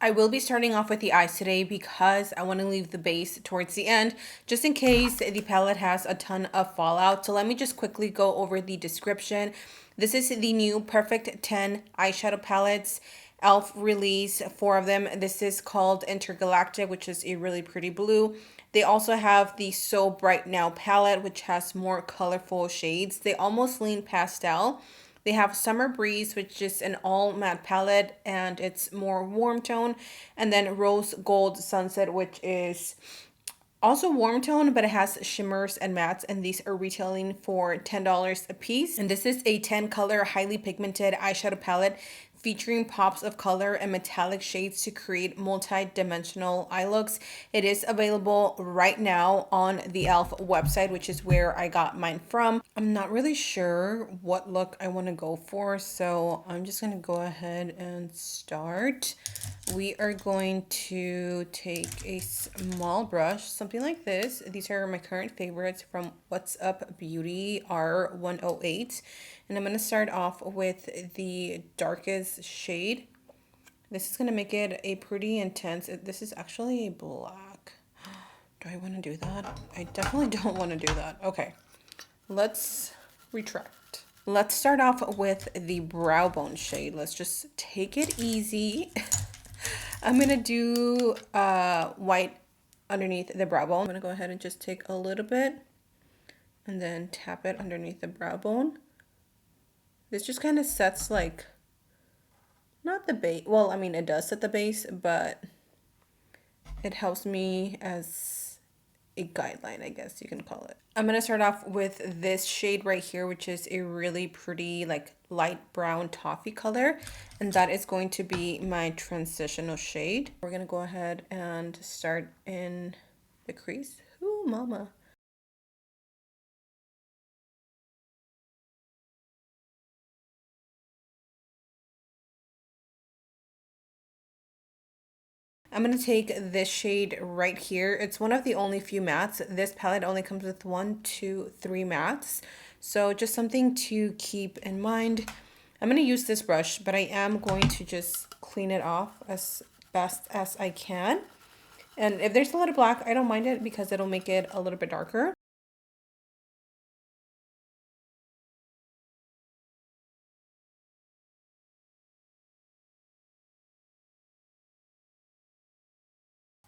I will be starting off with the eyes today because I want to leave the base towards the end just in case the palette has a ton of fallout. So let me just quickly go over the description. This is the new Perfect 10 eyeshadow palettes. e.l.f. release 4 of them. This is called Intergalactic, which is a really pretty blue. They also have the So Bright Now palette, which has more colorful shades. They almost lean pastel. They have Summer Breeze, which is an all matte palette and it's more warm tone. And then Rose Gold Sunset, which is also warm tone, but it has shimmers and mattes, and these are retailing for $10 a piece. And this is a 10 color highly pigmented eyeshadow palette featuring pops of color and metallic shades to create multi-dimensional eye looks. It is available right now on the e.l.f. website, which is where I got mine from. I'm not really sure what look I want to go for, so I'm just going to go ahead and start. We are going to take a small brush, something like this. These are my current favorites from What's Up Beauty R108. And I'm going to start off with the darkest shade. This is going to make it a pretty intense. This is actually a black. Do I want to do that? I definitely don't want to do that. Okay, let's retract. Let's start off with the brow bone shade. Let's just take it easy. I'm going to do white underneath the brow bone. I'm going to go ahead and just take a little bit and then tap it underneath the brow bone. This just kind of sets like, not the base, well, I mean, it does set the base, but it helps me as a guideline, I guess you can call it. I'm going to start off with this shade right here, which is a really pretty like light brown toffee color. And that is going to be my transitional shade. We're going to go ahead and start in the crease. Ooh, mama. I'm going to take this shade right here. It's one of the only few mattes. This palette only comes with 1, 2, 3 mattes. So just something to keep in mind. I'm going to use this brush, but I am going to just clean it off as best as I can. And if there's a little black, I don't mind it because it'll make it a little bit darker.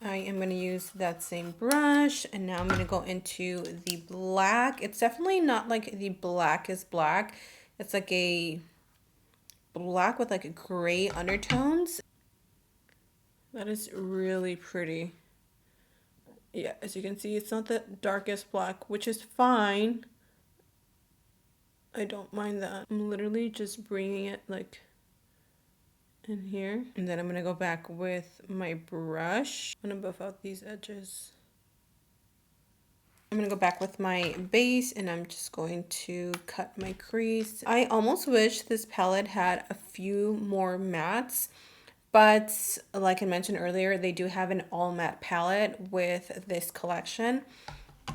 I am going to use that same brush, and now I'm going to go into the black. It's definitely not like the blackest black. It's like a black with like a gray undertones. That is really pretty. Yeah, as you can see, it's not the darkest black, which is fine. I don't mind that. I'm literally just bringing it like in here. And then I'm going to go back with my brush. I'm going to buff out these edges. I'm going to go back with my base and I'm just going to cut my crease. I almost wish this palette had a few more mattes, but like I mentioned earlier, they do have an all matte palette with this collection.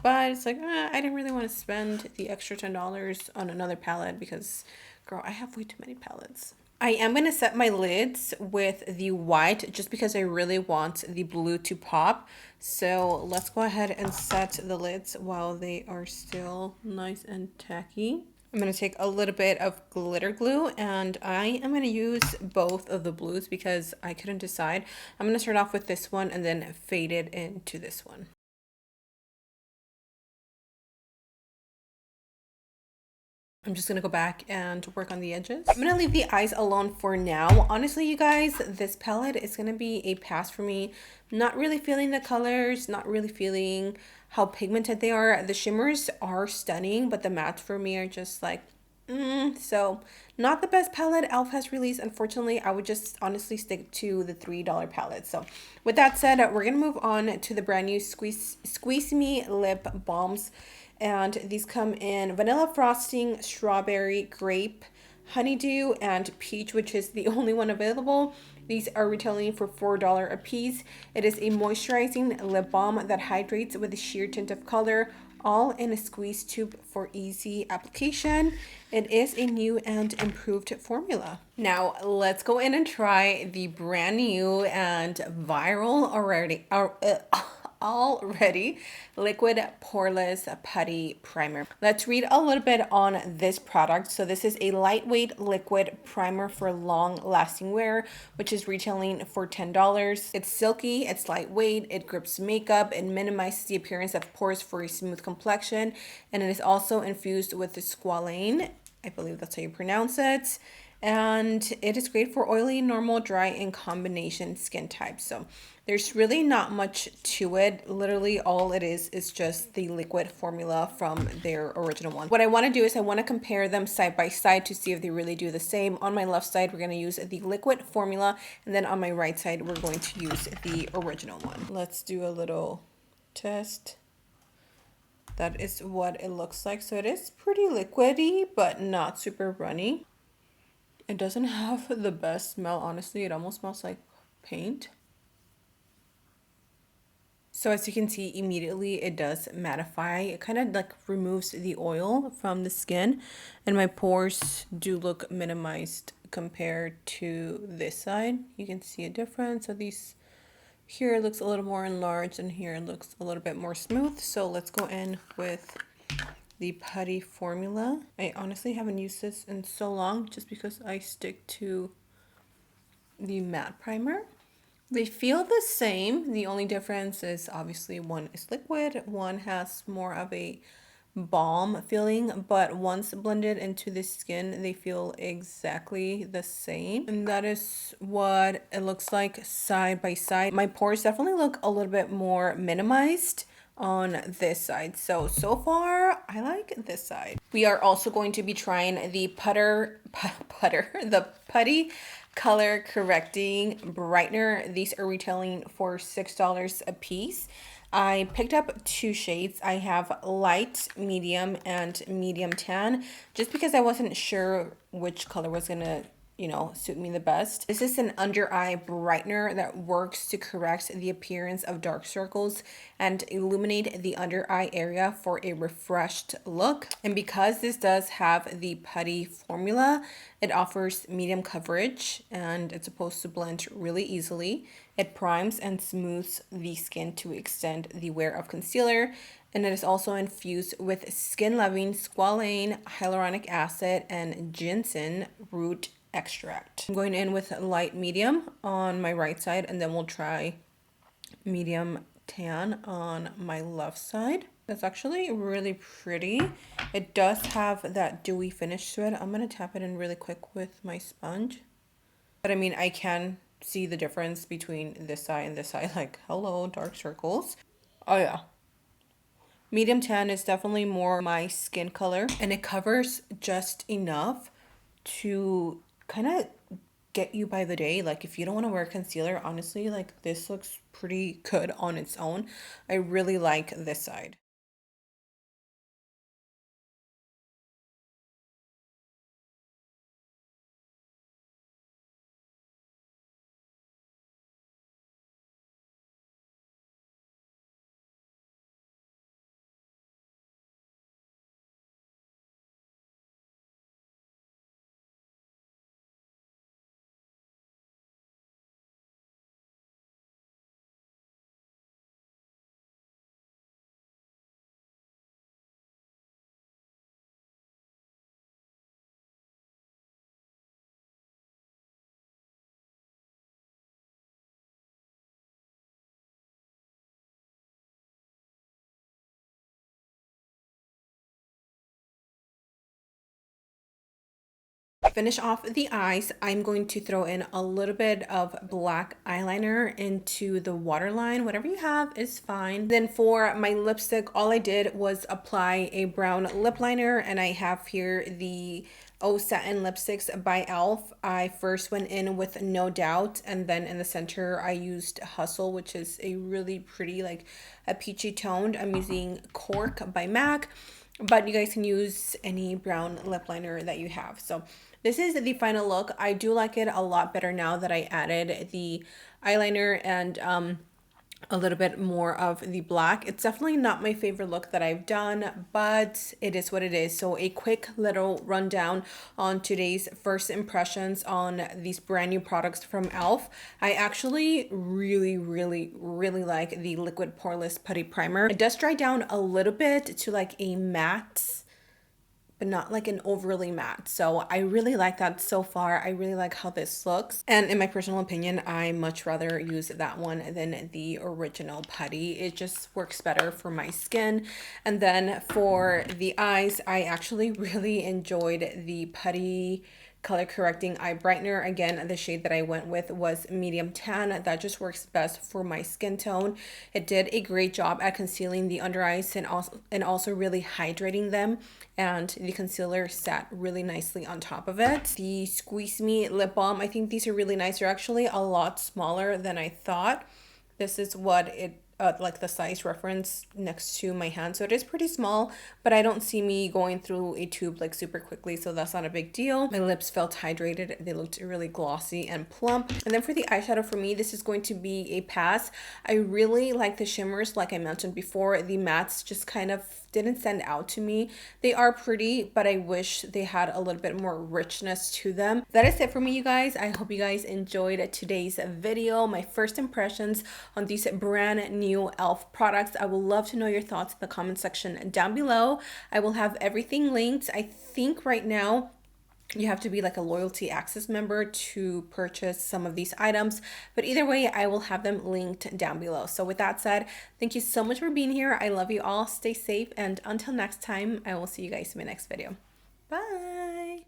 But it's like, I didn't really want to spend the extra $10 on another palette because, girl, I have way too many palettes. I am going to set my lids with the white just because I really want the blue to pop. So let's go ahead and set the lids while they are still nice and tacky. I'm going to take a little bit of glitter glue and I am going to use both of the blues because I couldn't decide. I'm going to start off with this one and then fade it into this one. I'm just gonna go back and work on the edges. I'm gonna leave the eyes alone for now. Honestly, you guys, this palette is gonna be a pass for me. Not really feeling the colors, not really feeling how pigmented they are. The shimmers are stunning, but the mattes for me are just like, so not the best palette e.l.f. has released. Unfortunately, I would just honestly stick to the $3 palette. So with that said, we're gonna move on to the brand new Squeeze Me Lip Balms. And these come in vanilla frosting, strawberry, grape, honeydew, and peach, which is the only one available. These are retailing for $4 a piece. It is a moisturizing lip balm that hydrates with a sheer tint of color, all in a squeeze tube for easy application. It is a new and improved formula. Now let's go in and try the brand new and viral already liquid poreless putty primer. Let's read a little bit on this product. So this is a lightweight liquid primer for long lasting wear, which is retailing for $10. It's silky, it's lightweight, it grips makeup, it minimizes the appearance of pores for a smooth complexion, and it is also infused with the squalane, I believe that's how you pronounce it. And it is great for oily, normal, dry, and combination skin types. So there's really not much to it. Literally all it is just the liquid formula from their original one. What I want to do is I want to compare them side by side to see if they really do the same. On my left side, we're going to use the liquid formula, and then on my right side, we're going to use the original one. Let's do a little test. That is what it looks like. So it is pretty liquidy, but not super runny. It doesn't have the best smell, honestly. It almost smells like paint. So as you can see, immediately it does mattify. It kind of like removes the oil from the skin, and my pores do look minimized compared to this side. You can see a difference. So these here it looks a little more enlarged, and here it looks a little bit more smooth. So let's go in with the putty formula. I honestly haven't used this in so long just because I stick to the matte primer. They feel the same. The only difference is obviously one is liquid, one has more of a balm feeling, but once blended into the skin, they feel exactly the same. And that is what it looks like side by side. My pores definitely look a little bit more minimized on this side. So far I like this side. We are also going to be trying the the putty color correcting brightener. These are retailing for $6 a piece. I picked up two shades. I have light, medium, and medium tan, just because I wasn't sure which color was gonna suit me the best. This is an under eye brightener that works to correct the appearance of dark circles and illuminate the under eye area for a refreshed look. And because this does have the putty formula, it offers medium coverage and it's supposed to blend really easily. It primes and smooths the skin to extend the wear of concealer, and it is also infused with skin-loving squalane, hyaluronic acid, and ginseng root extract. I'm going in with light medium on my right side, and then we'll try medium tan on my left side. That's actually really pretty. It does have that dewy finish to it. I'm gonna tap it in really quick with my sponge. But I mean, I can see the difference between this side and this side. Like, hello, dark circles. Oh yeah. Medium tan is definitely more my skin color, and it covers just enough to kind of get you by the day. Like if you don't want to wear concealer, honestly, like this looks pretty good on its own. I really like this side. Finish off the eyes, I'm going to throw in a little bit of black eyeliner into the waterline. Whatever you have is fine. Then for my lipstick, all I did was apply a brown lip liner, and I have here the Satin Lipsticks by e.l.f. I first went in with No Doubt, and then in the center I used Hustle, which is a really pretty, like a peachy toned. I'm using Cork by MAC, but you guys can use any brown lip liner that you have. So this is the final look. I do like it a lot better now that I added the eyeliner and a little bit more of the black. It's definitely not my favorite look that I've done, but it is what it is. So a quick little rundown on today's first impressions on these brand new products from e.l.f. I actually really like the liquid poreless putty primer. It does dry down a little bit to like a matte, but not like an overly matte. So I really like that so far. I really like how this looks. And in my personal opinion, I much rather use that one than the original putty. It just works better for my skin. And then for the eyes, I actually really enjoyed the putty color correcting eye brightener. Again, the shade that I went with was medium tan. That just works best for my skin tone. It did a great job at concealing the under eyes and also really hydrating them, and the concealer sat really nicely on top of it. The Squeeze Me lip balm, I think these are really nice. They're actually a lot smaller than I thought. This is what it like the size reference next to my hand, so it is pretty small, but I don't see me going through a tube like super quickly, so that's not a big deal. My lips felt hydrated. They looked really glossy and plump. And then for the eyeshadow, for me, this is going to be a pass. I really like the shimmers. Like I mentioned before, the mattes just kind of didn't stand out to me. They are pretty, but I wish they had a little bit more richness to them. That is it for me, you guys. I hope you guys enjoyed today's video, my first impressions on these brand new e.l.f. products. I would love to know your thoughts in the comment section down below. I will have everything linked. I think right now you have to be like a loyalty access member to purchase some of these items, but either way, I will have them linked down below. So with that said, thank you so much for being here. I love you all. Stay safe, and until next time, I will see you guys in my next video. Bye.